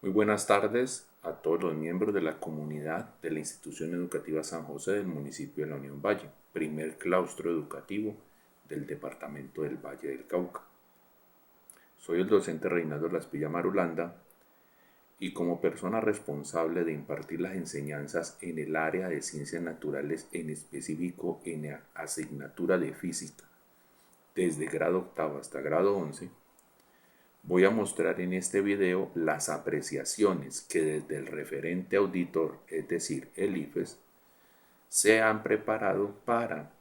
Muy buenas tardes a todos los miembros de la comunidad de la Institución Educativa San José del municipio de la Unión Valle, primer claustro educativo del departamento del Valle del Cauca. Soy el docente Reinaldo Laspilla Marulanda y como persona responsable de impartir las enseñanzas en el área de ciencias naturales, en específico en la asignatura de física, desde grado octavo hasta grado 11, voy a mostrar en este video las apreciaciones que desde el referente auditor, es decir, el IFES, se han preparado para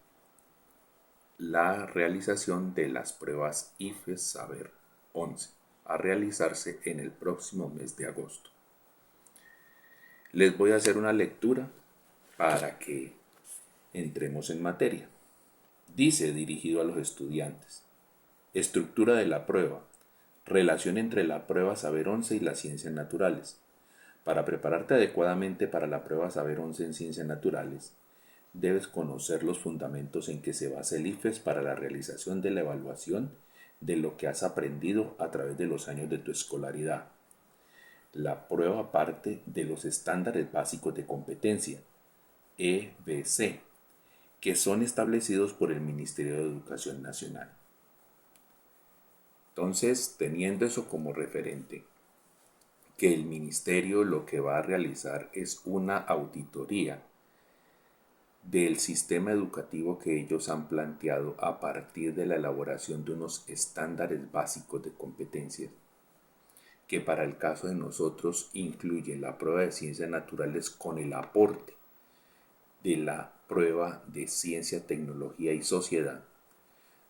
la realización de las pruebas IFES Saber 11, a realizarse en el próximo mes de agosto. Les voy a hacer una lectura para que entremos en materia. Dice, dirigido a los estudiantes: estructura de la prueba. Relación entre la prueba Saber 11 y las ciencias naturales. Para prepararte adecuadamente para la prueba Saber 11 en ciencias naturales, debes conocer los fundamentos en que se basa el IFES para la realización de la evaluación de lo que has aprendido a través de los años de tu escolaridad. La prueba parte de los estándares básicos de competencia, EBC, que son establecidos por el Ministerio de Educación Nacional. Entonces, teniendo eso como referente, que el ministerio lo que va a realizar es una auditoría del sistema educativo que ellos han planteado a partir de la elaboración de unos estándares básicos de competencias, que para el caso de nosotros incluye la prueba de ciencias naturales con el aporte de la prueba de ciencia, tecnología y sociedad.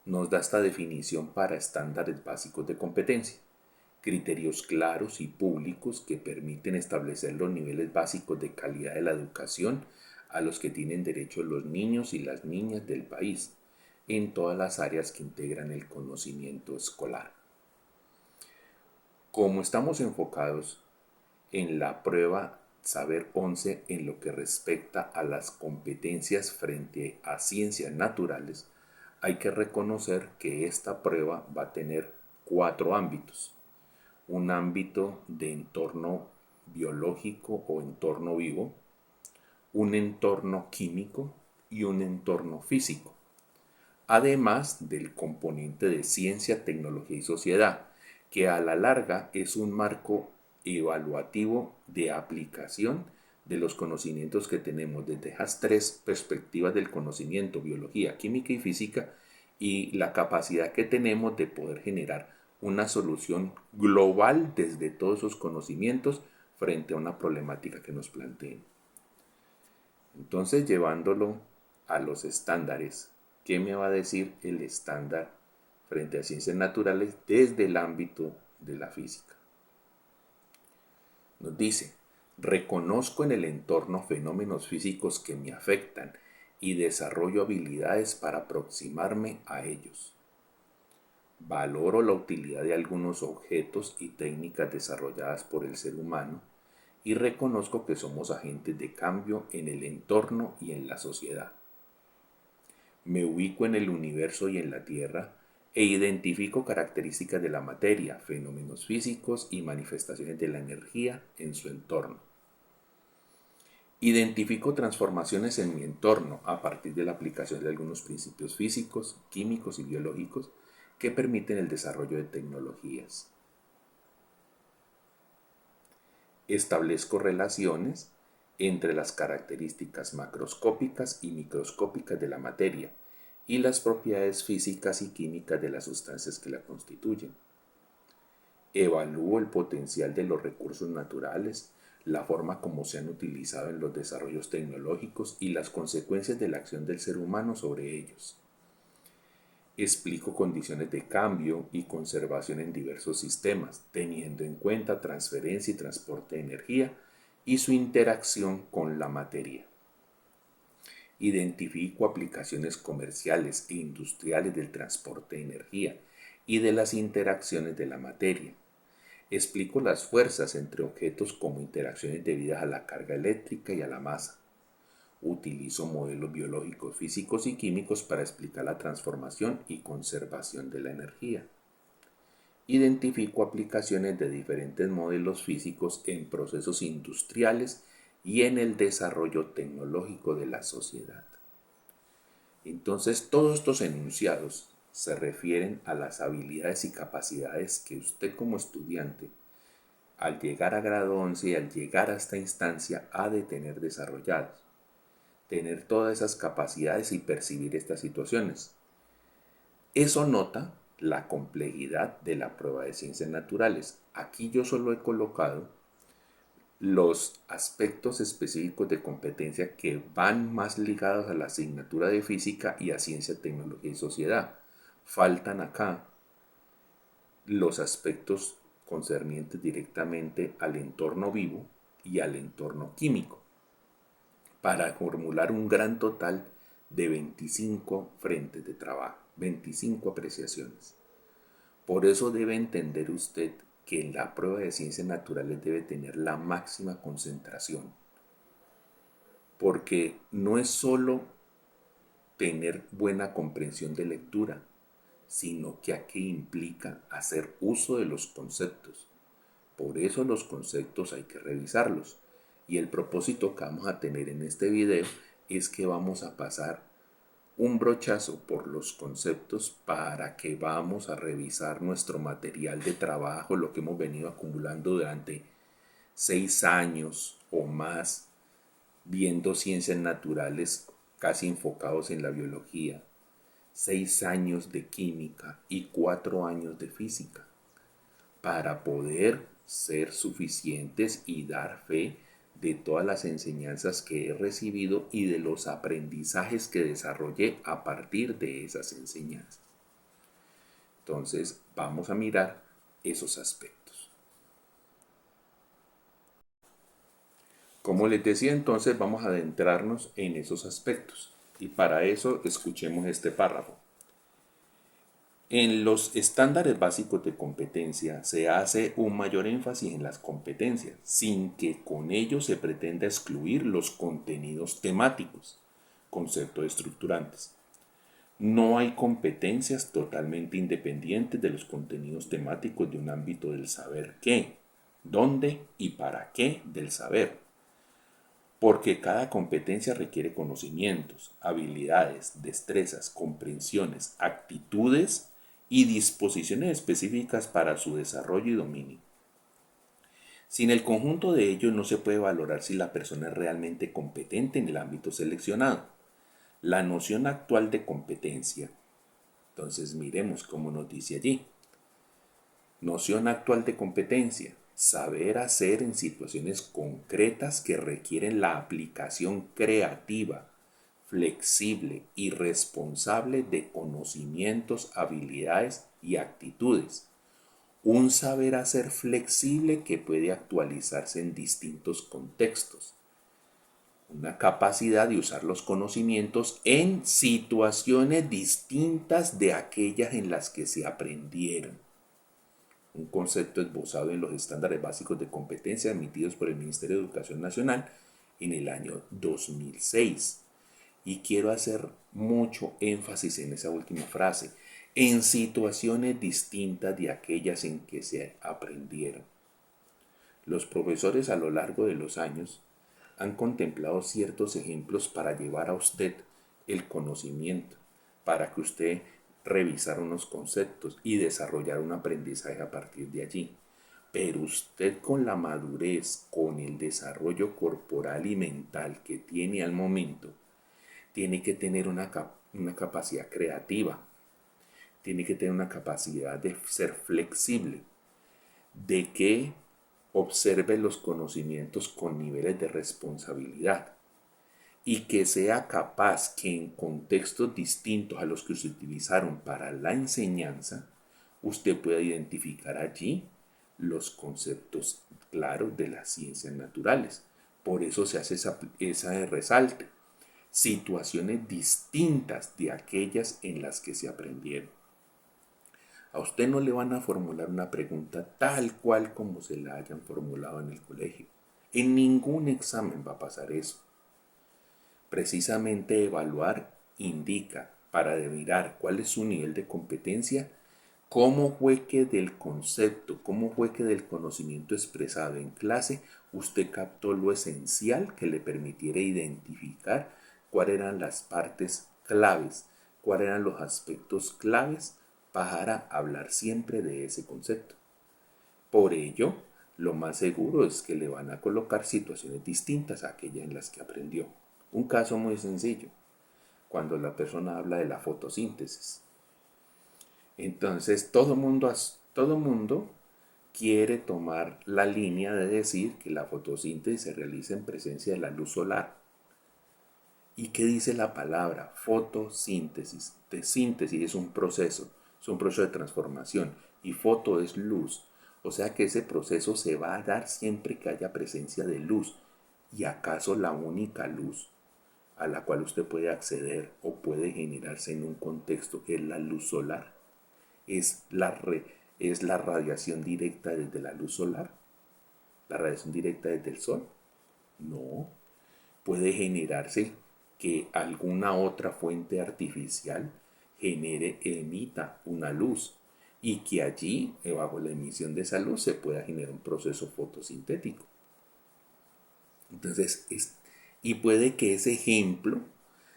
Nos da esta definición para estándares básicos de competencia, criterios claros y públicos que permiten establecer los niveles básicos de calidad de la educación a los que tienen derecho los niños y las niñas del país, en todas las áreas que integran el conocimiento escolar. Como estamos enfocados en la prueba Saber 11 en lo que respecta a las competencias frente a ciencias naturales, hay que reconocer que esta prueba va a tener 4 ámbitos. Un ámbito de entorno biológico o entorno vivo, un entorno químico y un entorno físico, además del componente de ciencia, tecnología y sociedad, que a la larga es un marco evaluativo de aplicación de los conocimientos que tenemos desde esas 3 perspectivas del conocimiento: biología, química y física, y la capacidad que tenemos de poder generar una solución global desde todos esos conocimientos frente a una problemática que nos planteen. Entonces, llevándolo a los estándares, ¿qué me va a decir el estándar frente a ciencias naturales desde el ámbito de la física? Nos dice: reconozco en el entorno fenómenos físicos que me afectan y desarrollo habilidades para aproximarme a ellos. Valoro la utilidad de algunos objetos y técnicas desarrolladas por el ser humano y reconozco que somos agentes de cambio en el entorno y en la sociedad. Me ubico en el universo y en la Tierra e identifico características de la materia, fenómenos físicos y manifestaciones de la energía en su entorno. Identifico transformaciones en mi entorno a partir de la aplicación de algunos principios físicos, químicos y biológicos que permiten el desarrollo de tecnologías. Establezco relaciones entre las características macroscópicas y microscópicas de la materia y las propiedades físicas y químicas de las sustancias que la constituyen. Evalúo el potencial de los recursos naturales, la forma como se han utilizado en los desarrollos tecnológicos y las consecuencias de la acción del ser humano sobre ellos. Explico condiciones de cambio y conservación en diversos sistemas, teniendo en cuenta transferencia y transporte de energía y su interacción con la materia. Identifico aplicaciones comerciales e industriales del transporte de energía y de las interacciones de la materia. Explico las fuerzas entre objetos como interacciones debidas a la carga eléctrica y a la masa. Utilizo modelos biológicos, físicos y químicos para explicar la transformación y conservación de la energía. Identifico aplicaciones de diferentes modelos físicos en procesos industriales y en el desarrollo tecnológico de la sociedad. Entonces, todos estos enunciados se refieren a las habilidades y capacidades que usted como estudiante, al llegar a grado 11 y al llegar a esta instancia, ha de tener desarrolladas. Tener todas esas capacidades y percibir estas situaciones. Eso nota la complejidad de la prueba de ciencias naturales. Aquí yo solo he colocado los aspectos específicos de competencia que van más ligados a la asignatura de física y a ciencia, tecnología y sociedad. Faltan acá los aspectos concernientes directamente al entorno vivo y al entorno químico, para formular un gran total de 25 frentes de trabajo, 25 apreciaciones. Por eso debe entender usted que en la prueba de ciencias naturales debe tener la máxima concentración, porque no es solo tener buena comprensión de lectura, sino que aquí implica hacer uso de los conceptos. Por eso los conceptos hay que revisarlos. Y el propósito que vamos a tener en este video es que vamos a pasar un brochazo por los conceptos para que vamos a revisar nuestro material de trabajo, lo que hemos venido acumulando durante 6 años o más, viendo ciencias naturales casi enfocados en la biología, 6 años de química y 4 años de física, para poder ser suficientes y dar fe de todas las enseñanzas que he recibido y de los aprendizajes que desarrollé a partir de esas enseñanzas. Entonces, vamos a mirar esos aspectos. Como les decía, entonces vamos a adentrarnos en esos aspectos. Y para eso, escuchemos este párrafo. En los estándares básicos de competencia se hace un mayor énfasis en las competencias, sin que con ello se pretenda excluir los contenidos temáticos, conceptos estructurantes. No hay competencias totalmente independientes de los contenidos temáticos de un ámbito del saber qué, dónde y para qué del saber, porque cada competencia requiere conocimientos, habilidades, destrezas, comprensiones, actitudes y disposiciones específicas para su desarrollo y dominio. Sin el conjunto de ellos no se puede valorar si la persona es realmente competente en el ámbito seleccionado. La noción actual de competencia, entonces miremos cómo nos dice allí. Noción actual de competencia: saber hacer en situaciones concretas que requieren la aplicación creativa, flexible y responsable de conocimientos, habilidades y actitudes. Un saber hacer flexible que puede actualizarse en distintos contextos. Una capacidad de usar los conocimientos en situaciones distintas de aquellas en las que se aprendieron. Un concepto esbozado en los estándares básicos de competencia emitidos por el Ministerio de Educación Nacional en el año 2006. Y quiero hacer mucho énfasis en esa última frase: en situaciones distintas de aquellas en que se aprendieron. Los profesores a lo largo de los años han contemplado ciertos ejemplos para llevar a usted el conocimiento, para que usted revisara unos conceptos y desarrollar un aprendizaje a partir de allí. Pero usted, con la madurez, con el desarrollo corporal y mental que tiene al momento, tiene que tener una capacidad creativa, tiene que tener una capacidad de ser flexible, de que observe los conocimientos con niveles de responsabilidad y que sea capaz que en contextos distintos a los que se utilizaron para la enseñanza, usted pueda identificar allí los conceptos claros de las ciencias naturales. Por eso se hace esa resalte: situaciones distintas de aquellas en las que se aprendieron. A usted no le van a formular una pregunta tal cual como se la hayan formulado en el colegio. En ningún examen va a pasar eso. Precisamente evaluar indica, para mirar cuál es su nivel de competencia, ¿Cómo fue que del concepto, cómo fue que del conocimiento expresado en clase usted captó lo esencial que le permitiera identificar cuáles eran las partes claves, cuáles eran los aspectos claves para hablar siempre de ese concepto? Por ello, lo más seguro es que le van a colocar situaciones distintas a aquellas en las que aprendió. Un caso muy sencillo, cuando la persona habla de la fotosíntesis. Entonces todo mundo quiere tomar la línea de decir que la fotosíntesis se realiza en presencia de la luz solar. ¿Y qué dice la palabra? Fotosíntesis. De síntesis es un proceso de transformación y foto es luz. O sea que ese proceso se va a dar siempre que haya presencia de luz. ¿Y acaso la única luz a la cual usted puede acceder o puede generarse en un contexto es la luz solar? ¿Es es la radiación directa desde la luz solar? ¿La radiación directa desde el sol? No. Puede generarse que alguna otra fuente artificial emita una luz y que allí, bajo la emisión de esa luz, se pueda generar un proceso fotosintético. Entonces, y puede que ese ejemplo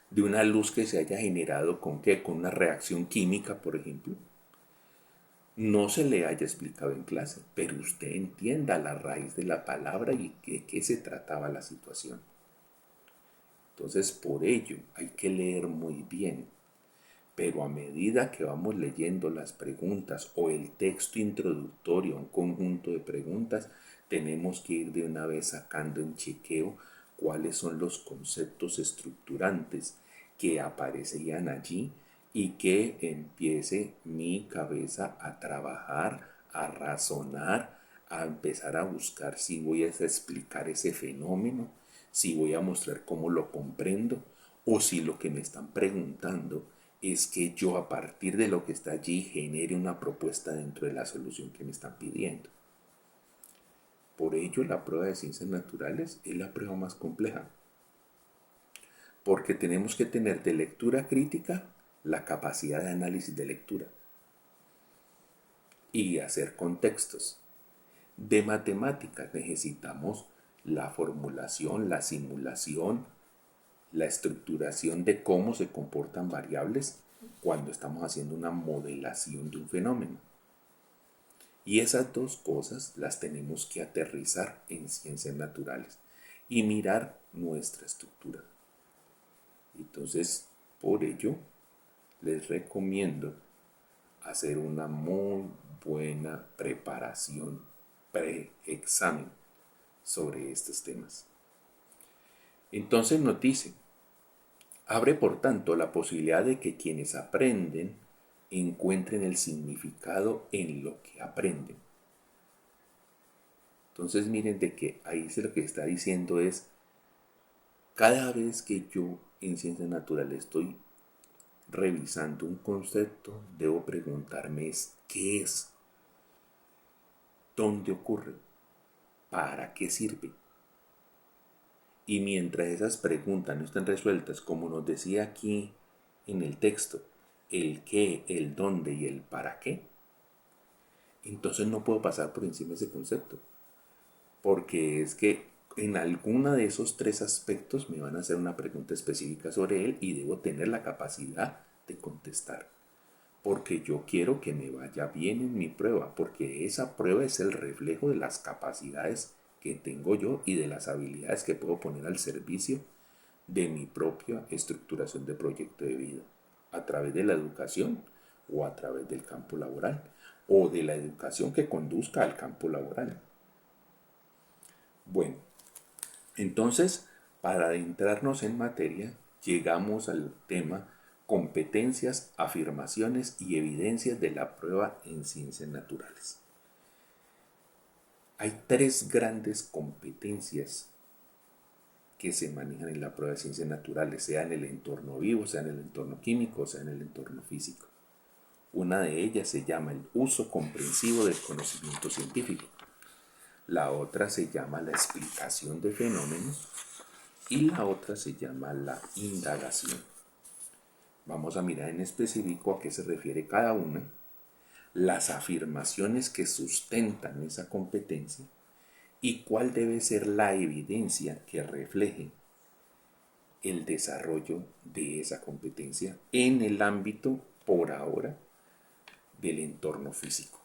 de una luz que se haya generado con qué, con una reacción química, por ejemplo, no se le haya explicado en clase, pero usted entienda la raíz de la palabra y de qué se trataba la situación. Entonces, por ello, hay que leer muy bien, pero a medida que vamos leyendo las preguntas o el texto introductorio a un conjunto de preguntas, tenemos que ir de una vez sacando en chequeo cuáles son los conceptos estructurantes que aparecerían allí y que empiece mi cabeza a trabajar, a razonar, a empezar a buscar si voy a explicar ese fenómeno, si voy a mostrar cómo lo comprendo o si lo que me están preguntando es que yo a partir de lo que está allí genere una propuesta dentro de la solución que me están pidiendo. Por ello la prueba de ciencias naturales es la prueba más compleja, porque tenemos que tener de lectura crítica la capacidad de análisis de lectura y hacer contextos. De matemáticas necesitamos la formulación, la simulación, la estructuración de cómo se comportan variables cuando estamos haciendo una modelación de un fenómeno. Y esas dos cosas las tenemos que aterrizar en ciencias naturales y mirar nuestra estructura. Entonces, por ello, les recomiendo hacer una muy buena preparación pre-examen sobre estos temas. Entonces nos dice, abre por tanto la posibilidad de que quienes aprenden encuentren el significado en lo que aprenden. Entonces miren de que ahí lo que está diciendo es, cada vez que yo en ciencias naturales estoy revisando un concepto, debo preguntarme ¿qué es? ¿Dónde ocurre? ¿Para qué sirve? Y mientras esas preguntas no estén resueltas, como nos decía aquí en el texto, el qué, el dónde y el para qué, entonces no puedo pasar por encima de ese concepto. Porque es que en alguna de esos tres aspectos me van a hacer una pregunta específica sobre él y debo tener la capacidad de contestar. Porque yo quiero que me vaya bien en mi prueba, porque esa prueba es el reflejo de las capacidades que tengo yo y de las habilidades que puedo poner al servicio de mi propia estructuración de proyecto de vida, a través de la educación o a través del campo laboral, o de la educación que conduzca al campo laboral. Bueno, entonces, para adentrarnos en materia, llegamos al tema competencias, afirmaciones y evidencias de la prueba en ciencias naturales. Hay tres grandes competencias que se manejan en la prueba de ciencias naturales, sea en el entorno vivo, sea en el entorno químico, sea en el entorno físico. Una de ellas se llama el uso comprensivo del conocimiento científico. La otra se llama la explicación de fenómenos y la otra se llama la indagación. Vamos a mirar en específico a qué se refiere cada una las afirmaciones que sustentan esa competencia y cuál debe ser la evidencia que refleje el desarrollo de esa competencia en el ámbito, por ahora, del entorno físico.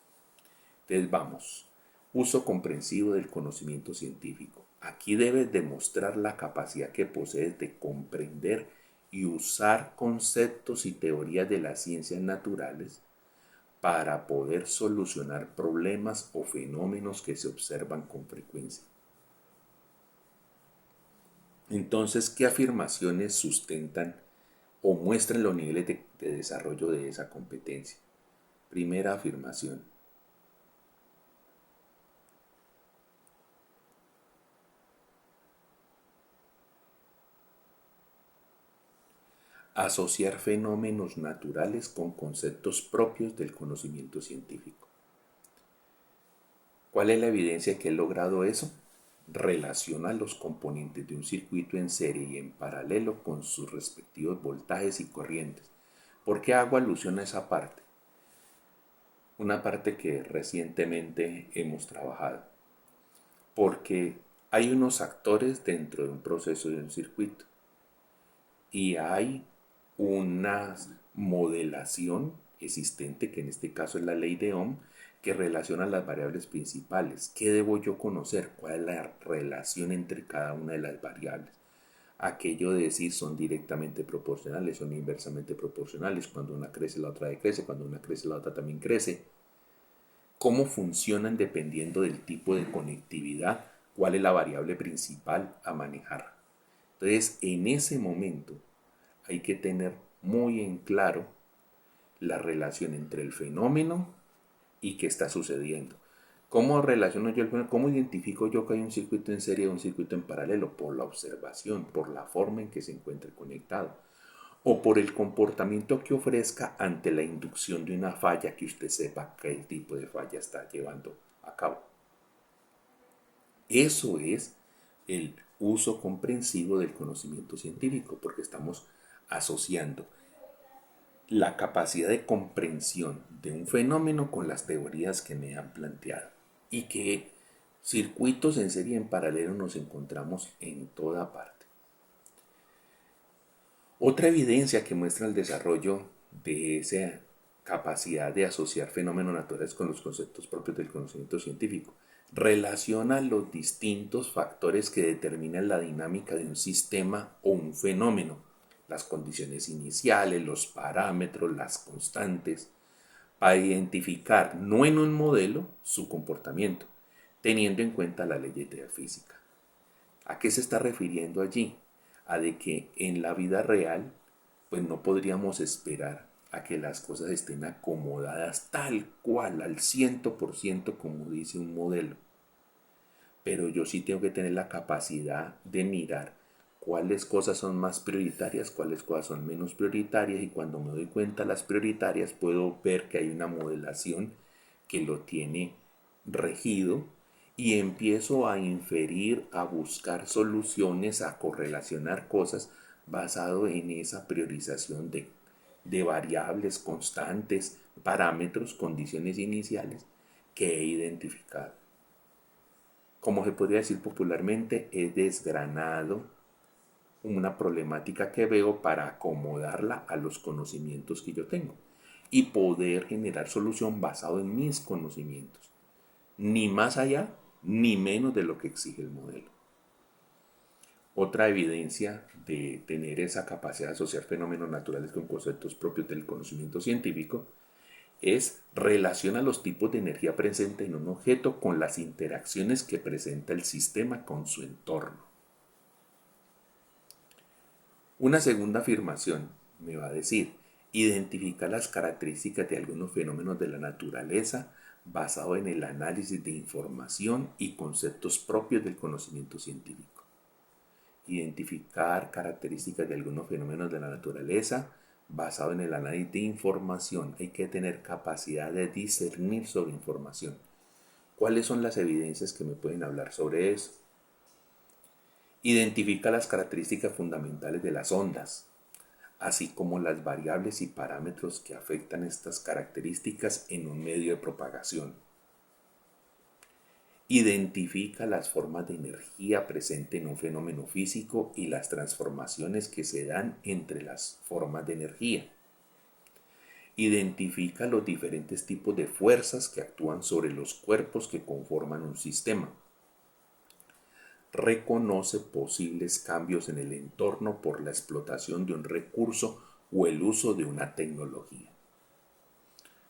Entonces vamos, uso comprensivo del conocimiento científico. Aquí debes demostrar la capacidad que posees de comprender y usar conceptos y teorías de las ciencias naturales para poder solucionar problemas o fenómenos que se observan con frecuencia. Entonces, ¿qué afirmaciones sustentan o muestran los niveles de desarrollo de esa competencia? Primera afirmación: asociar fenómenos naturales con conceptos propios del conocimiento científico. ¿Cuál es la evidencia que he logrado eso? Relaciona los componentes de un circuito en serie y en paralelo con sus respectivos voltajes y corrientes. ¿Por qué hago alusión a esa parte? Una parte que recientemente hemos trabajado. Porque hay unos actores dentro de un proceso de un circuito y hay una modelación existente, que en este caso es la ley de Ohm, que relaciona las variables principales. ¿Qué debo yo conocer? ¿Cuál es la relación entre cada una de las variables? Aquello de decir son directamente proporcionales, son inversamente proporcionales. Cuando una crece, la otra decrece. Cuando una crece, la otra también crece. ¿Cómo funcionan dependiendo del tipo de conectividad? ¿Cuál es la variable principal a manejar? Entonces, en ese momento hay que tener muy en claro la relación entre el fenómeno y qué está sucediendo. ¿Cómo relaciono yo el fenómeno? ¿Cómo identifico yo que hay un circuito en serie o un circuito en paralelo? Por la observación, por la forma en que se encuentra conectado o por el comportamiento que ofrezca ante la inducción de una falla que usted sepa qué tipo de falla está llevando a cabo. Eso es el uso comprensivo del conocimiento científico, porque estamos asociando la capacidad de comprensión de un fenómeno con las teorías que me han planteado. Y que circuitos en serie en paralelo nos encontramos en toda parte. Otra evidencia que muestra el desarrollo de esa capacidad de asociar fenómenos naturales con los conceptos propios del conocimiento científico relaciona los distintos factores que determinan la dinámica de un sistema o un fenómeno, las condiciones iniciales, los parámetros, las constantes, para identificar, no en un modelo, su comportamiento, teniendo en cuenta la ley de la física. ¿A qué se está refiriendo allí? A de que en la vida real, pues no podríamos esperar a que las cosas estén acomodadas tal cual, al 100% como dice un modelo. Pero yo sí tengo que tener la capacidad de mirar cuáles cosas son más prioritarias, cuáles cosas son menos prioritarias, y cuando me doy cuenta de las prioritarias puedo ver que hay una modelación que lo tiene regido y empiezo a inferir, a buscar soluciones, a correlacionar cosas basado en esa priorización de variables constantes, parámetros, condiciones iniciales que he identificado. Como se podría decir popularmente, he desgranado una problemática que veo para acomodarla a los conocimientos que yo tengo y poder generar solución basado en mis conocimientos, ni más allá ni menos de lo que exige el modelo. Otra evidencia de tener esa capacidad de asociar fenómenos naturales con conceptos propios del conocimiento científico es relaciona los tipos de energía presente en un objeto con las interacciones que presenta el sistema con su entorno. Una segunda afirmación me va a decir, identifica las características de algunos fenómenos de la naturaleza basado en el análisis de información y conceptos propios del conocimiento científico. Identificar características de algunos fenómenos de la naturaleza basado en el análisis de información. Hay que tener capacidad de discernir sobre información. ¿Cuáles son las evidencias que me pueden hablar sobre eso? Identifica las características fundamentales de las ondas. así como las variables y parámetros que afectan estas características en un medio de propagación. Identifica las formas de energía presentes en un fenómeno físico y las transformaciones que se dan entre las formas de energía. Identifica los diferentes tipos de fuerzas que actúan sobre los cuerpos que conforman un sistema. Reconoce posibles cambios en el entorno por la explotación de un recurso o el uso de una tecnología.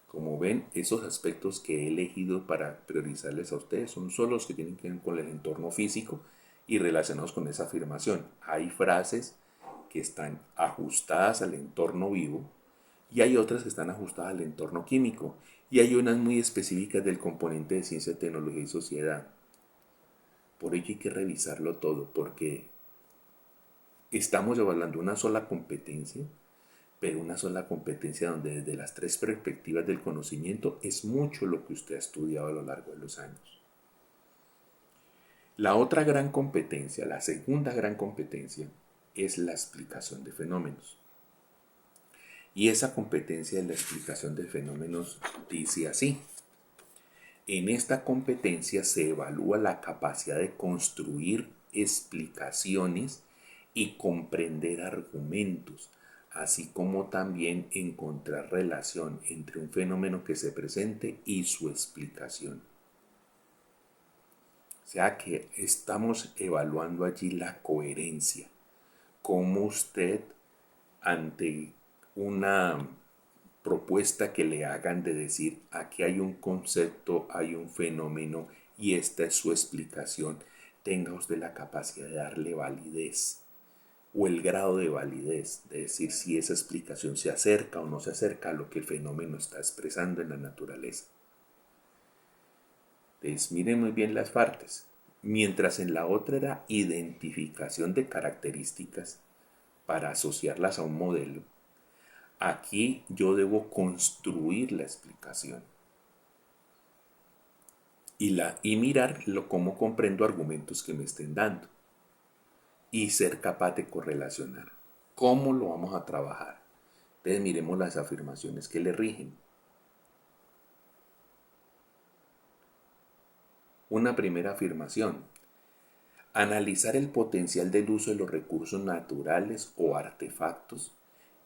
Como ven, esos aspectos que he elegido para priorizarles a ustedes son solo los que tienen que ver con el entorno físico y relacionados con esa afirmación. Hay frases que están ajustadas al entorno vivo y hay otras que están ajustadas al entorno químico y hay unas muy específicas del componente de ciencia, tecnología y sociedad. Por ello hay que revisarlo todo porque estamos evaluando una sola competencia, pero una sola competencia donde desde las tres perspectivas del conocimiento es mucho lo que usted ha estudiado a lo largo de los años. La otra gran competencia, la segunda gran competencia, es la explicación de fenómenos. Y esa competencia de la explicación de fenómenos dice así: en esta competencia se evalúa la capacidad de construir explicaciones y comprender argumentos, así como también encontrar relación entre un fenómeno que se presente y su explicación. O sea que estamos evaluando allí la coherencia, cómo usted ante una propuesta que le hagan de decir aquí hay un concepto, hay un fenómeno y esta es su explicación, tenga usted la capacidad de darle validez o el grado de validez, de decir si esa explicación se acerca o no se acerca a lo que el fenómeno está expresando en la naturaleza. Entonces miren muy bien las partes. Mientras en la otra era identificación de características para asociarlas a un modelo, aquí yo debo construir la explicación y mirar cómo comprendo argumentos que me estén dando y ser capaz de correlacionar. ¿Cómo lo vamos a trabajar? Entonces miremos las afirmaciones que le rigen. Una primera afirmación: analizar el potencial del uso de los recursos naturales o artefactos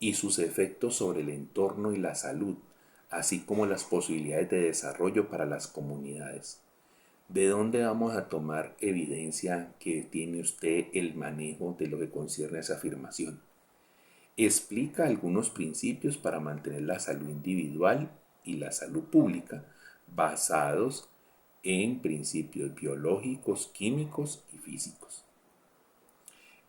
y sus efectos sobre el entorno y la salud, así como las posibilidades de desarrollo para las comunidades. ¿De dónde vamos a tomar evidencia que tiene usted el manejo de lo que concierne a esa afirmación? Explica algunos principios para mantener la salud individual y la salud pública basados en principios biológicos, químicos y físicos.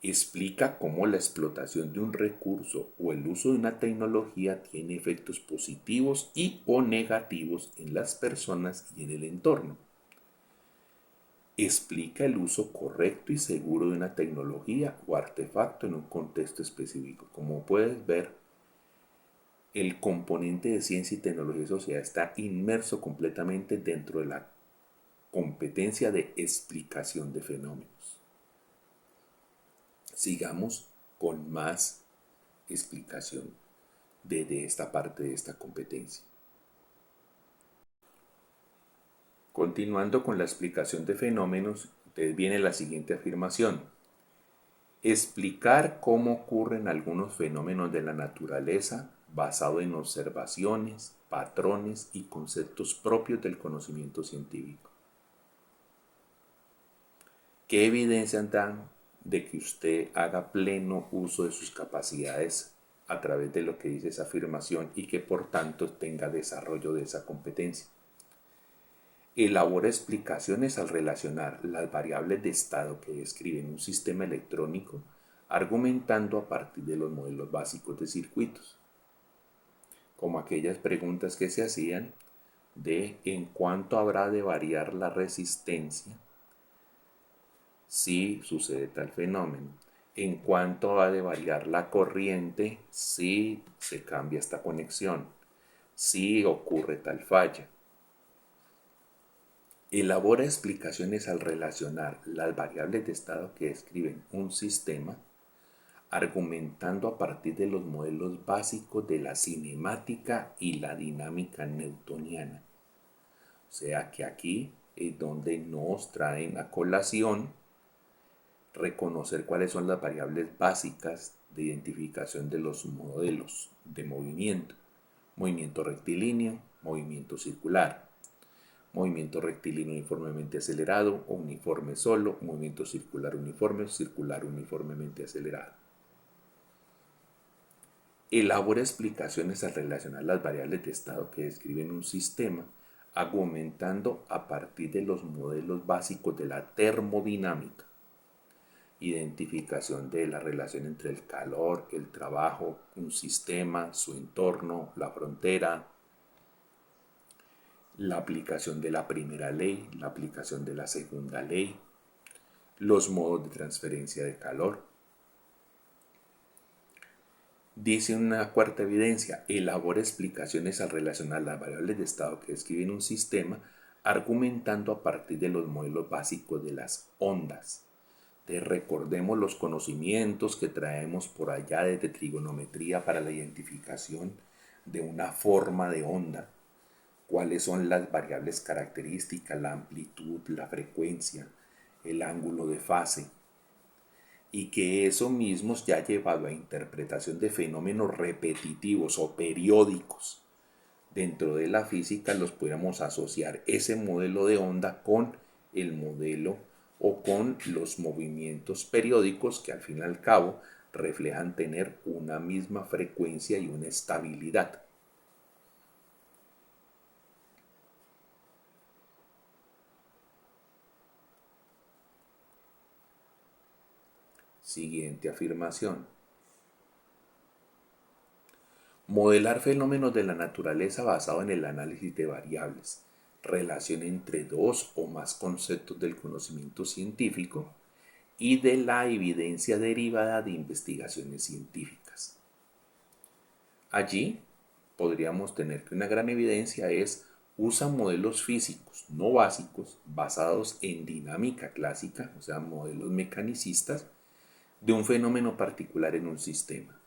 Explica cómo la explotación de un recurso o el uso de una tecnología tiene efectos positivos y o negativos en las personas y en el entorno. Explica el uso correcto y seguro de una tecnología o artefacto en un contexto específico. Como puedes ver, el componente de ciencia y tecnología y sociedad está inmerso completamente dentro de la competencia de explicación de fenómenos. Sigamos con más explicación de esta parte de esta competencia. Continuando con la explicación de fenómenos, entonces viene la siguiente afirmación: explicar cómo ocurren algunos fenómenos de la naturaleza basado en observaciones, patrones y conceptos propios del conocimiento científico. ¿Qué evidencia dan de que usted haga pleno uso de sus capacidades a través de lo que dice esa afirmación y que por tanto tenga desarrollo de esa competencia? Elabora explicaciones al relacionar las variables de estado que describen un sistema electrónico, argumentando a partir de los modelos básicos de circuitos, como aquellas preguntas que se hacían de en cuánto habrá de variar la resistencia si sucede tal fenómeno, en cuánto ha de variar la corriente si se cambia esta conexión, si ocurre tal falla. Elabora explicaciones al relacionar las variables de estado que describen un sistema argumentando a partir de los modelos básicos de la cinemática y la dinámica newtoniana. O sea que aquí es donde nos traen a colación reconocer cuáles son las variables básicas de identificación de los modelos de movimiento. Movimiento rectilíneo, movimiento circular. Movimiento rectilíneo uniformemente acelerado o uniforme solo, movimiento circular uniformemente acelerado. Elabora explicaciones al relacionar las variables de estado que describen un sistema, argumentando a partir de los modelos básicos de la termodinámica. Identificación de la relación entre el calor, el trabajo, un sistema, su entorno, la frontera, la aplicación de la primera ley, la aplicación de la segunda ley, los modos de transferencia de calor. Dice una cuarta evidencia, elabora explicaciones al relacionar las variables de estado que describen un sistema, argumentando a partir de los modelos básicos de las ondas. Recordemos los conocimientos que traemos por allá desde trigonometría para la identificación de una forma de onda. Cuáles son las variables características, la amplitud, la frecuencia, el ángulo de fase. Y que eso mismo ya ha llevado a interpretación de fenómenos repetitivos o periódicos. Dentro de la física los podemos asociar ese modelo de onda con el modelo o con los movimientos periódicos que al fin y al cabo reflejan tener una misma frecuencia y una estabilidad. Siguiente afirmación. Modelar fenómenos de la naturaleza basado en el análisis de variables, relación entre dos o más conceptos del conocimiento científico y de la evidencia derivada de investigaciones científicas. Allí podríamos tener que una gran evidencia es usa modelos físicos no básicos basados en dinámica clásica, o sea, modelos mecanicistas, de un fenómeno particular en un sistema.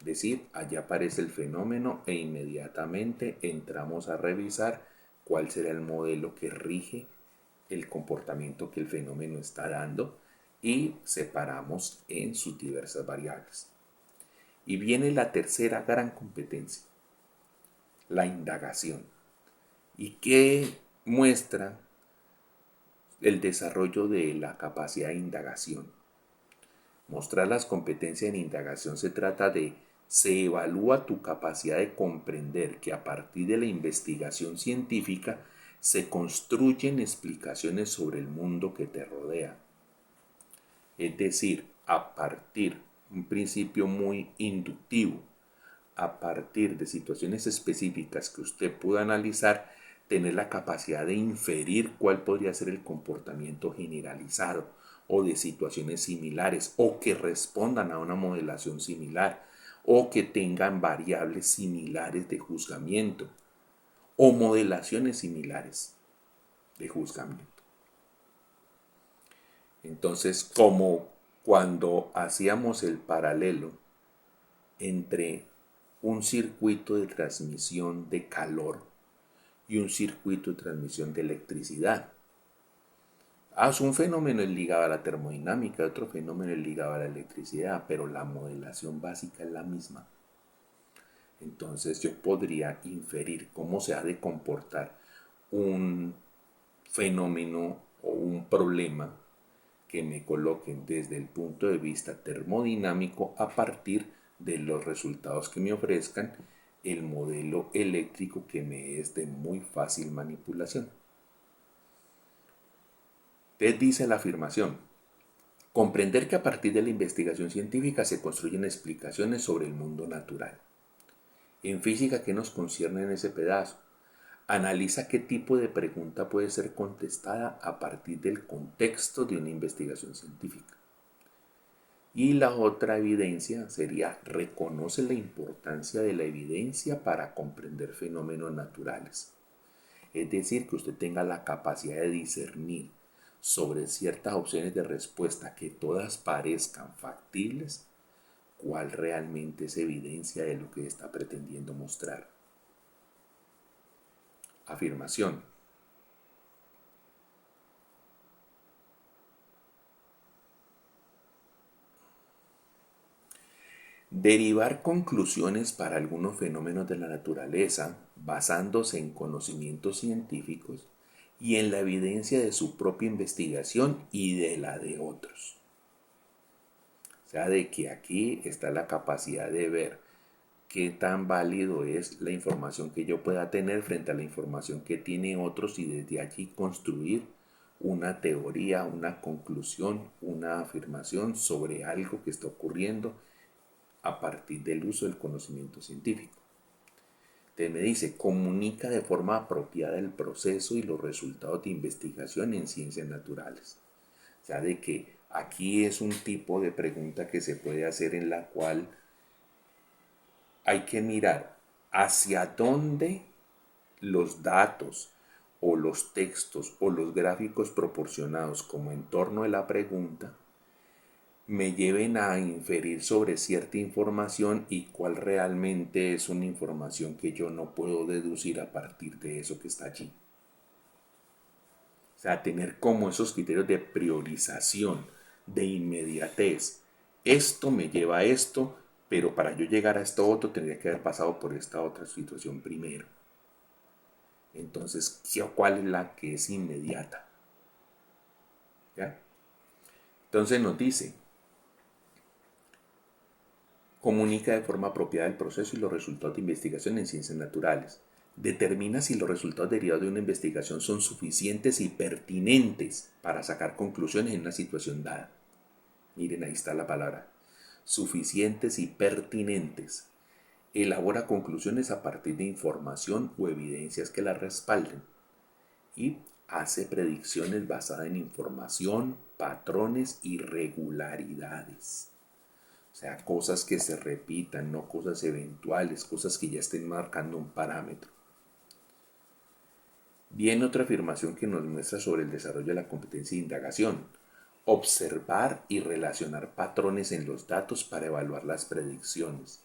Es decir, allá aparece el fenómeno e inmediatamente entramos a revisar cuál será el modelo que rige el comportamiento que el fenómeno está dando y separamos en sus diversas variables. Y viene la tercera gran competencia, la indagación. ¿Y qué muestra el desarrollo de la capacidad de indagación? Mostrar las competencias en indagación se trata de se evalúa tu capacidad de comprender que a partir de la investigación científica se construyen explicaciones sobre el mundo que te rodea. Es decir, a partir un principio muy inductivo, a partir de situaciones específicas que usted pueda analizar, tener la capacidad de inferir cuál podría ser el comportamiento generalizado o de situaciones similares o que respondan a una modelación similar o que tengan variables similares de juzgamiento o modelaciones similares de juzgamiento. Entonces, como cuando hacíamos el paralelo entre un circuito de transmisión de calor y un circuito de transmisión de electricidad. Un fenómeno es ligado a la termodinámica, otro fenómeno es ligado a la electricidad, pero la modelación básica es la misma. Entonces yo podría inferir cómo se ha de comportar un fenómeno o un problema que me coloquen desde el punto de vista termodinámico a partir de los resultados que me ofrezcan el modelo eléctrico que me es de muy fácil manipulación. Entonces dice la afirmación, comprender que a partir de la investigación científica se construyen explicaciones sobre el mundo natural. En física, ¿qué nos concierne en ese pedazo? Analiza qué tipo de pregunta puede ser contestada a partir del contexto de una investigación científica. Y la otra evidencia sería, reconoce la importancia de la evidencia para comprender fenómenos naturales. Es decir, que usted tenga la capacidad de discernir sobre ciertas opciones de respuesta que todas parezcan factibles, cuál realmente es evidencia de lo que está pretendiendo mostrar. Afirmación. Derivar conclusiones para algunos fenómenos de la naturaleza basándose en conocimientos científicos y en la evidencia de su propia investigación y de la de otros. O sea, de que aquí está la capacidad de ver qué tan válido es la información que yo pueda tener frente a la información que tiene otros y desde allí construir una teoría, una conclusión, una afirmación sobre algo que está ocurriendo a partir del uso del conocimiento científico. Entonces me dice, comunica de forma apropiada el proceso y los resultados de investigación en ciencias naturales. O sea, de que aquí es un tipo de pregunta que se puede hacer en la cual hay que mirar hacia dónde los datos o los textos o los gráficos proporcionados como entorno de la pregunta me lleven a inferir sobre cierta información y cuál realmente es una información que yo no puedo deducir a partir de eso que está allí. O sea, tener como esos criterios de priorización, de inmediatez. Esto me lleva a esto, pero para yo llegar a esto otro tendría que haber pasado por esta otra situación primero. Entonces, ¿cuál es la que es inmediata? ¿Ya? Entonces nos dice, comunica de forma apropiada el proceso y los resultados de investigación en ciencias naturales. Determina si los resultados derivados de una investigación son suficientes y pertinentes para sacar conclusiones en una situación dada. Miren, ahí está la palabra. Suficientes y pertinentes. Elabora conclusiones a partir de información o evidencias que las respalden. Y hace predicciones basadas en información, patrones y regularidades. O sea, cosas que se repitan, no cosas eventuales, cosas que ya estén marcando un parámetro. Viene otra afirmación que nos muestra sobre el desarrollo de la competencia de indagación. Observar y relacionar patrones en los datos para evaluar las predicciones.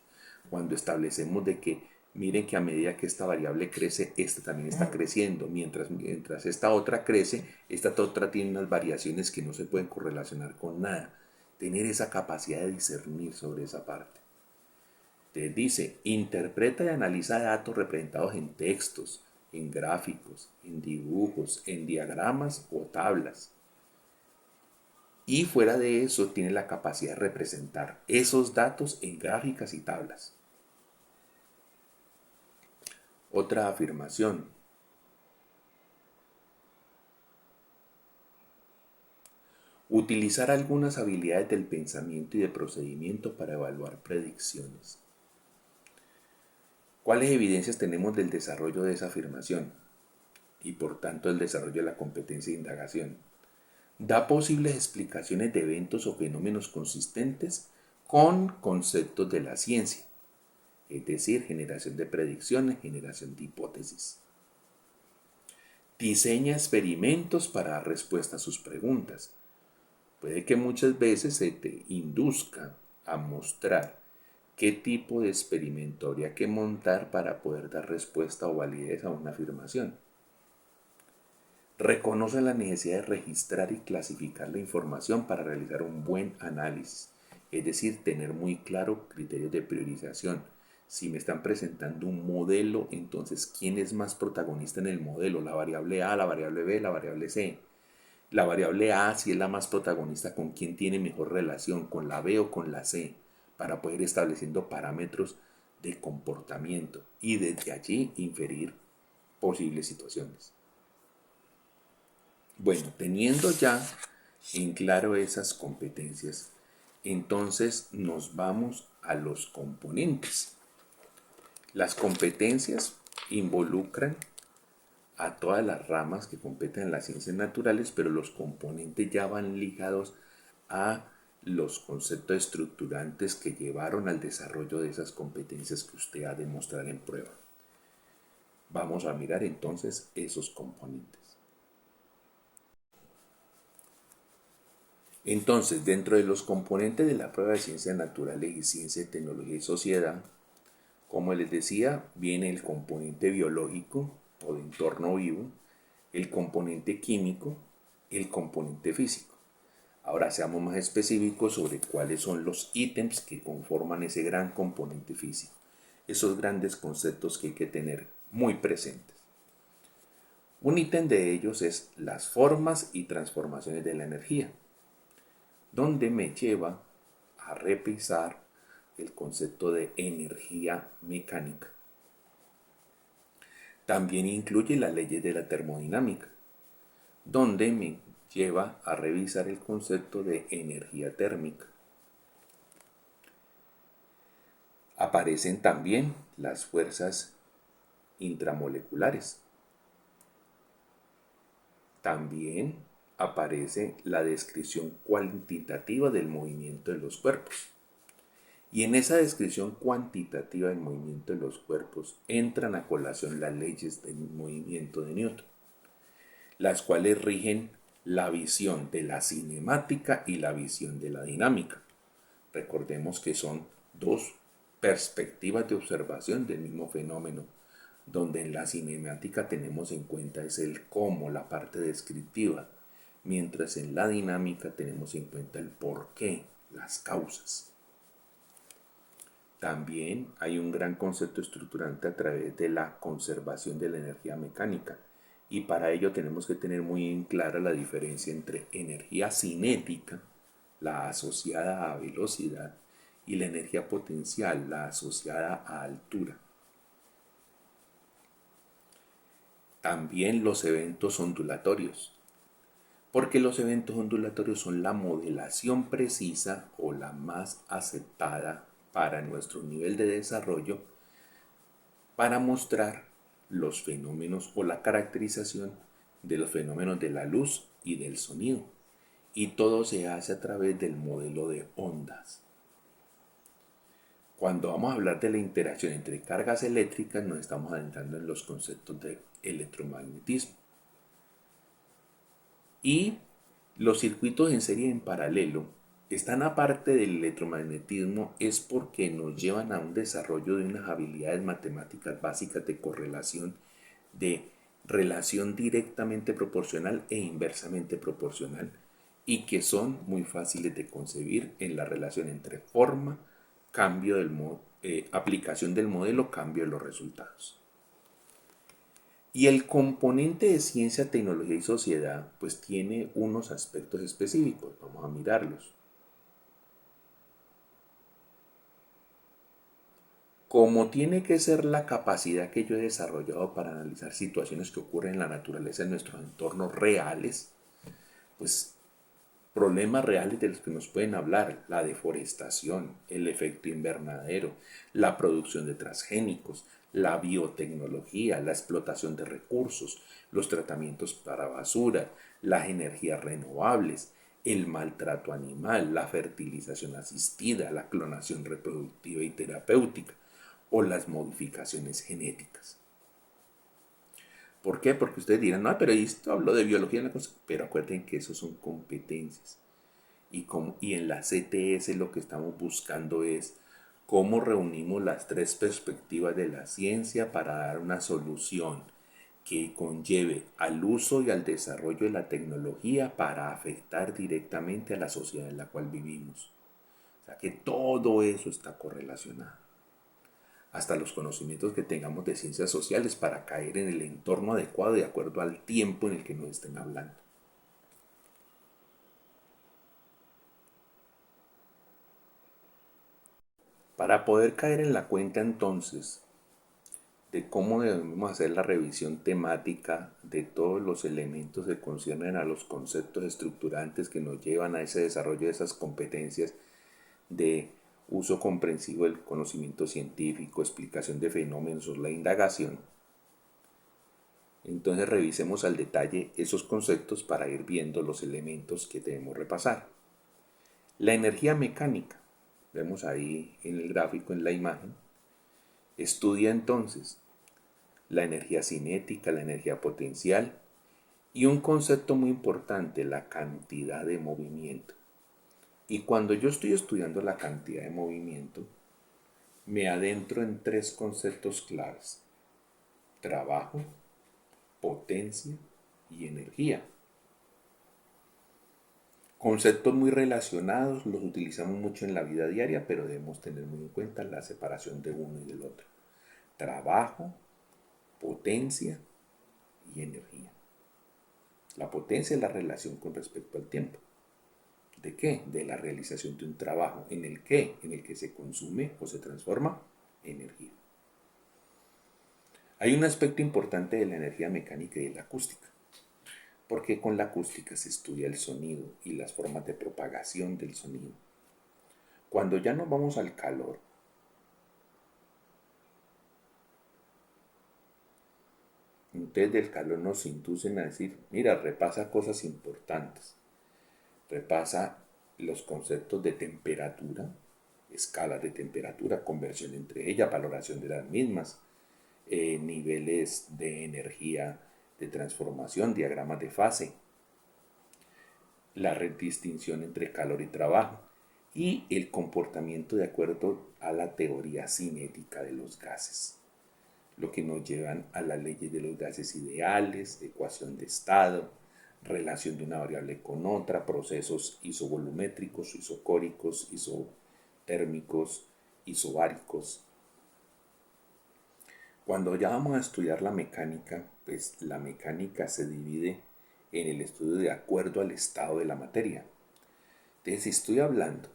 Cuando establecemos de que, miren que a medida que esta variable crece, esta también está creciendo. Mientras esta otra crece, esta otra tiene unas variaciones que no se pueden correlacionar con nada. Tener esa capacidad de discernir sobre esa parte. Te dice, interpreta y analiza datos representados en textos, en gráficos, en dibujos, en diagramas o tablas. Y fuera de eso tiene la capacidad de representar esos datos en gráficas y tablas. Otra afirmación. Utilizar algunas habilidades del pensamiento y de procedimiento para evaluar predicciones. ¿Cuáles evidencias tenemos del desarrollo de esa afirmación? Y por tanto el desarrollo de la competencia de indagación. Da posibles explicaciones de eventos o fenómenos consistentes con conceptos de la ciencia, es decir, generación de predicciones, generación de hipótesis. Diseña experimentos para dar respuesta a sus preguntas. Puede que muchas veces se te induzca a mostrar qué tipo de experimento habría que montar para poder dar respuesta o validez a una afirmación. Reconoce la necesidad de registrar y clasificar la información para realizar un buen análisis, es decir, tener muy claro criterios de priorización. Si me están presentando un modelo, entonces, ¿quién es más protagonista en el modelo? ¿La variable A, la variable B, la variable C? La variable A, si es la más protagonista, ¿con quién tiene mejor relación? ¿Con la B o con la C? Para poder ir estableciendo parámetros de comportamiento y desde allí inferir posibles situaciones. Bueno, teniendo ya en claro esas competencias, entonces nos vamos a los componentes. Las competencias involucran a todas las ramas que competen en las ciencias naturales, pero los componentes ya van ligados a los conceptos estructurantes que llevaron al desarrollo de esas competencias que usted ha de mostrar en prueba. Vamos a mirar entonces esos componentes. Entonces, dentro de los componentes de la prueba de ciencias naturales y ciencia, tecnología y sociedad, como les decía, viene el componente biológico o de entorno vivo, el componente químico, el componente físico. Ahora seamos más específicos sobre cuáles son los ítems que conforman ese gran componente físico, esos grandes conceptos que hay que tener muy presentes. Un ítem de ellos es las formas y transformaciones de la energía, donde me lleva a revisar el concepto de energía mecánica. También incluye las leyes de la termodinámica, donde me lleva a revisar el concepto de energía térmica. Aparecen también las fuerzas intramoleculares. También aparece la descripción cuantitativa del movimiento de los cuerpos. Y en esa descripción cuantitativa del movimiento de los cuerpos entran a colación las leyes del movimiento de Newton, las cuales rigen la visión de la cinemática y la visión de la dinámica. Recordemos que son dos perspectivas de observación del mismo fenómeno, donde en la cinemática tenemos en cuenta es el cómo, la parte descriptiva, mientras en la dinámica tenemos en cuenta el por qué, las causas. También hay un gran concepto estructurante a través de la conservación de la energía mecánica, y para ello tenemos que tener muy en clara la diferencia entre energía cinética, la asociada a velocidad, y la energía potencial, la asociada a altura. También los eventos ondulatorios, porque los eventos ondulatorios son la modelación precisa o la más aceptada para nuestro nivel de desarrollo para mostrar los fenómenos o la caracterización de los fenómenos de la luz y del sonido. Y todo se hace a través del modelo de ondas. Cuando vamos a hablar de la interacción entre cargas eléctricas, nos estamos adentrando en los conceptos de electromagnetismo. Y los circuitos en serie en paralelo están aparte del electromagnetismo es porque nos llevan a un desarrollo de unas habilidades matemáticas básicas de correlación, de relación directamente proporcional e inversamente proporcional, y que son muy fáciles de concebir en la relación entre forma, cambio del aplicación del modelo, cambio de los resultados. Y el componente de ciencia, tecnología y sociedad pues tiene unos aspectos específicos, vamos a mirarlos. Como tiene que ser la capacidad que yo he desarrollado para analizar situaciones que ocurren en la naturaleza, en nuestros entornos reales, pues problemas reales de los que nos pueden hablar, la deforestación, el efecto invernadero, la producción de transgénicos, la biotecnología, la explotación de recursos, los tratamientos para basura, las energías renovables, el maltrato animal, la fertilización asistida, la clonación reproductiva y terapéutica o las modificaciones genéticas. ¿Por qué? Porque ustedes dirán, no, pero esto habló de biología, una cosa, pero acuerden que eso son competencias. Y en la CTS lo que estamos buscando es cómo reunimos las tres perspectivas de la ciencia para dar una solución que conlleve al uso y al desarrollo de la tecnología para afectar directamente a la sociedad en la cual vivimos. O sea que todo eso está correlacionado. Hasta los conocimientos que tengamos de ciencias sociales para caer en el entorno adecuado de acuerdo al tiempo en el que nos estén hablando. Para poder caer en la cuenta entonces de cómo debemos hacer la revisión temática de todos los elementos que conciernen a los conceptos estructurantes que nos llevan a ese desarrollo de esas competencias de uso comprensivo del conocimiento científico, explicación de fenómenos o la indagación. Entonces revisemos al detalle esos conceptos para ir viendo los elementos que debemos repasar. La energía mecánica, vemos ahí en el gráfico, en la imagen, estudia entonces la energía cinética, la energía potencial y un concepto muy importante, la cantidad de movimiento. Y cuando yo estoy estudiando la cantidad de movimiento, me adentro en tres conceptos claves: trabajo, potencia y energía. Conceptos muy relacionados, los utilizamos mucho en la vida diaria, pero debemos tener muy en cuenta la separación de uno y del otro. Trabajo, potencia y energía. La potencia es la relación con respecto al tiempo. ¿De qué? De la realización de un trabajo. ¿En el qué? En el que se consume o se transforma energía. Hay un aspecto importante de la energía mecánica y de la acústica, porque con la acústica se estudia el sonido y las formas de propagación del sonido. Cuando ya nos vamos al calor, ustedes del calor nos inducen a decir, mira, repasa cosas importantes, repasa los conceptos de temperatura, escalas de temperatura, conversión entre ellas, valoración de las mismas, niveles de energía de transformación, diagramas de fase, la distinción entre calor y trabajo y el comportamiento de acuerdo a la teoría cinética de los gases, lo que nos llevan a las leyes de los gases ideales, ecuación de estado, relación de una variable con otra, procesos isovolumétricos, isocóricos, isotérmicos, isobáricos. Cuando ya vamos a estudiar la mecánica, pues la mecánica se divide en el estudio de acuerdo al estado de la materia. Entonces, si estoy hablando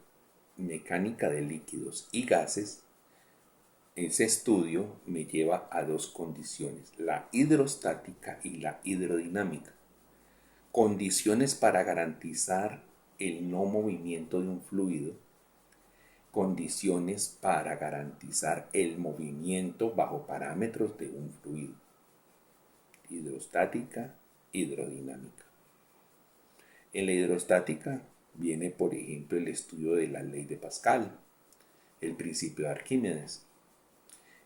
mecánica de líquidos y gases, ese estudio me lleva a dos condiciones, la hidrostática y la hidrodinámica. Condiciones para garantizar el no movimiento de un fluido, condiciones para garantizar el movimiento bajo parámetros de un fluido. Hidrostática, hidrodinámica. En la hidrostática viene, por ejemplo, el estudio de la ley de Pascal, el principio de Arquímedes.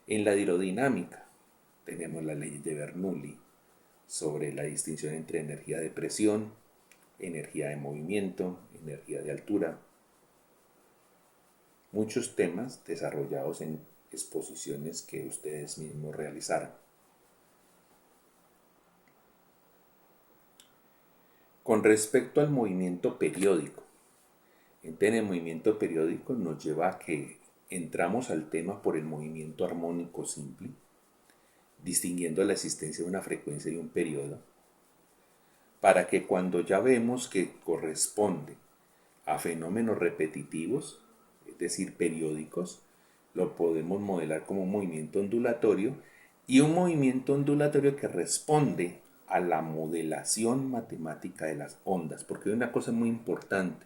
En la hidrodinámica tenemos la ley de Bernoulli sobre la distinción entre energía de presión, energía de movimiento, energía de altura. Muchos temas desarrollados en exposiciones que ustedes mismos realizaron. Con respecto al movimiento periódico, entonces el movimiento periódico nos lleva a que entramos al tema por el movimiento armónico simple, distinguiendo la existencia de una frecuencia y un periodo, para que cuando ya vemos que corresponde a fenómenos repetitivos, es decir, periódicos, lo podemos modelar como un movimiento ondulatorio, y un movimiento ondulatorio que responde a la modelación matemática de las ondas, porque hay una cosa muy importante.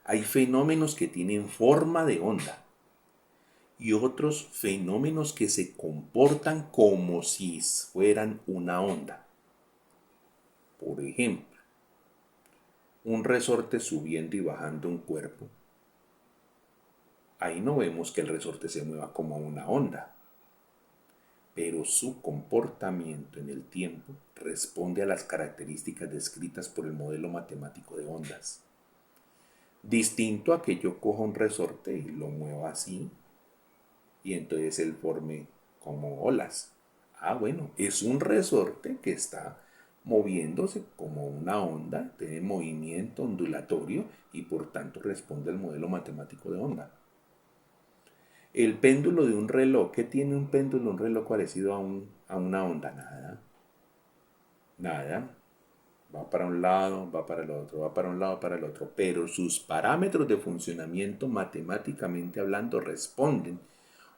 Hay fenómenos que tienen forma de onda y otros fenómenos que se comportan como si fueran una onda. Por ejemplo, un resorte subiendo y bajando un cuerpo. Ahí no vemos que el resorte se mueva como una onda, pero su comportamiento en el tiempo responde a las características descritas por el modelo matemático de ondas. Distinto a que yo coja un resorte y lo mueva así, y entonces él forme como olas. Bueno, es un resorte que está moviéndose como una onda, tiene movimiento ondulatorio y por tanto responde al modelo matemático de onda. El péndulo de un reloj, ¿qué tiene un péndulo, un reloj parecido a una onda? Nada. Nada. Va para un lado, va para el otro, va para un lado, para el otro. Pero sus parámetros de funcionamiento, matemáticamente hablando, responden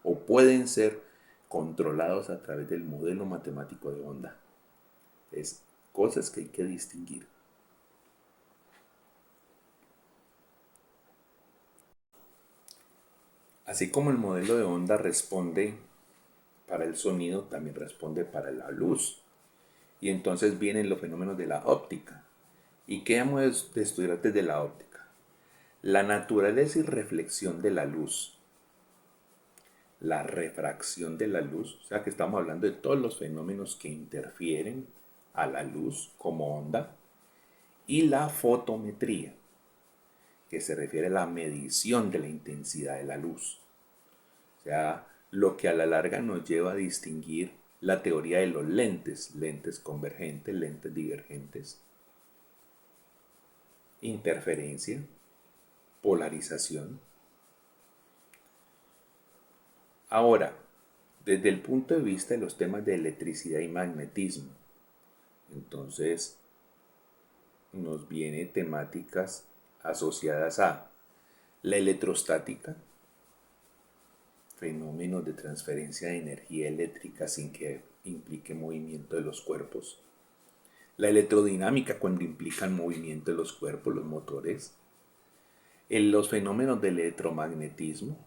o pueden ser controlados a través del modelo matemático de onda. Es cosas que hay que distinguir. Así como el modelo de onda responde para el sonido, también responde para la luz. Y entonces vienen los fenómenos de la óptica. ¿Y qué hemos de estudiar desde la óptica? La naturaleza y reflexión de la luz. La refracción de la luz, o sea que estamos hablando de todos los fenómenos que interfieren a la luz como onda. Y la fotometría, que se refiere a la medición de la intensidad de la luz. O sea, lo que a la larga nos lleva a distinguir la teoría de los lentes, lentes convergentes, lentes divergentes, interferencia, polarización. Ahora, desde el punto de vista de los temas de electricidad y magnetismo, entonces nos viene temáticas asociadas a la electrostática, fenómenos de transferencia de energía eléctrica sin que implique movimiento de los cuerpos, la electrodinámica cuando implican movimiento de los cuerpos, los motores, los fenómenos del electromagnetismo,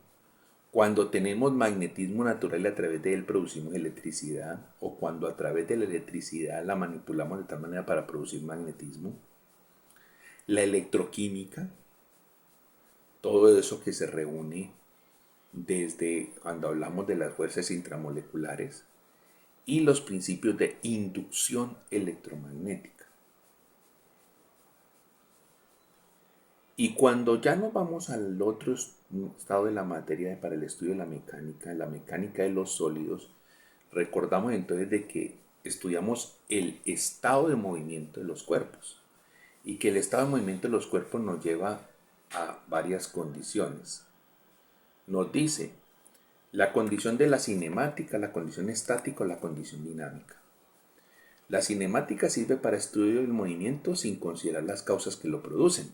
cuando tenemos magnetismo natural y a través de él producimos electricidad, o cuando a través de la electricidad la manipulamos de tal manera para producir magnetismo, la electroquímica, todo eso que se reúne desde cuando hablamos de las fuerzas intramoleculares, y los principios de inducción electromagnética. Y cuando ya nos vamos al otro estado de la materia para el estudio de la mecánica de los sólidos, recordamos entonces de que estudiamos el estado de movimiento de los cuerpos y que el estado de movimiento de los cuerpos nos lleva a varias condiciones. Nos dice la condición de la cinemática, la condición estática o la condición dinámica. La cinemática sirve para estudio del movimiento sin considerar las causas que lo producen,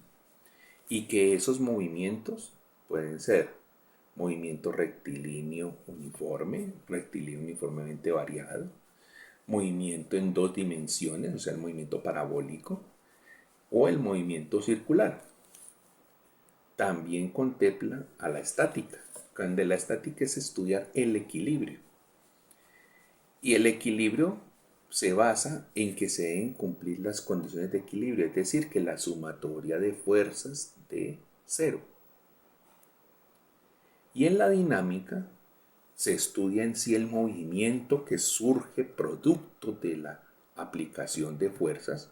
y que esos movimientos pueden ser movimiento rectilíneo uniformemente variado, movimiento en dos dimensiones, o sea, el movimiento parabólico, o el movimiento circular. También contempla a la estática. Cuando la estática es estudiar el equilibrio. Y el equilibrio se basa en que se deben cumplir las condiciones de equilibrio, es decir, que la sumatoria de fuerzas de cero. Y en la dinámica se estudia en sí el movimiento que surge producto de la aplicación de fuerzas,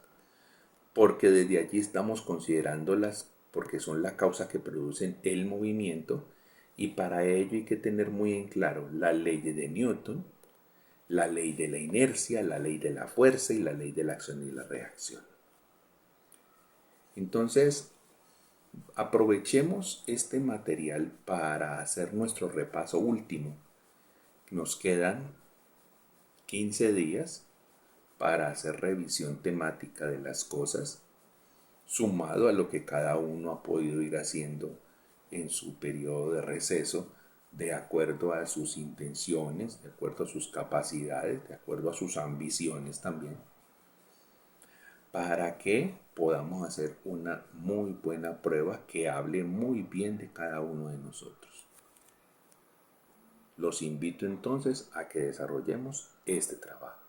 porque desde allí estamos considerándolas porque son la causa que producen el movimiento, y para ello hay que tener muy en claro la ley de Newton, la ley de la inercia, la ley de la fuerza y la ley de la acción y la reacción. Entonces, aprovechemos este material para hacer nuestro repaso último. Nos quedan 15 días para hacer revisión temática de las cosas, sumado a lo que cada uno ha podido ir haciendo en su periodo de receso, de acuerdo a sus intenciones, de acuerdo a sus capacidades, de acuerdo a sus ambiciones también, para que podamos hacer una muy buena prueba que hable muy bien de cada uno de nosotros. Los invito entonces a que desarrollemos este trabajo.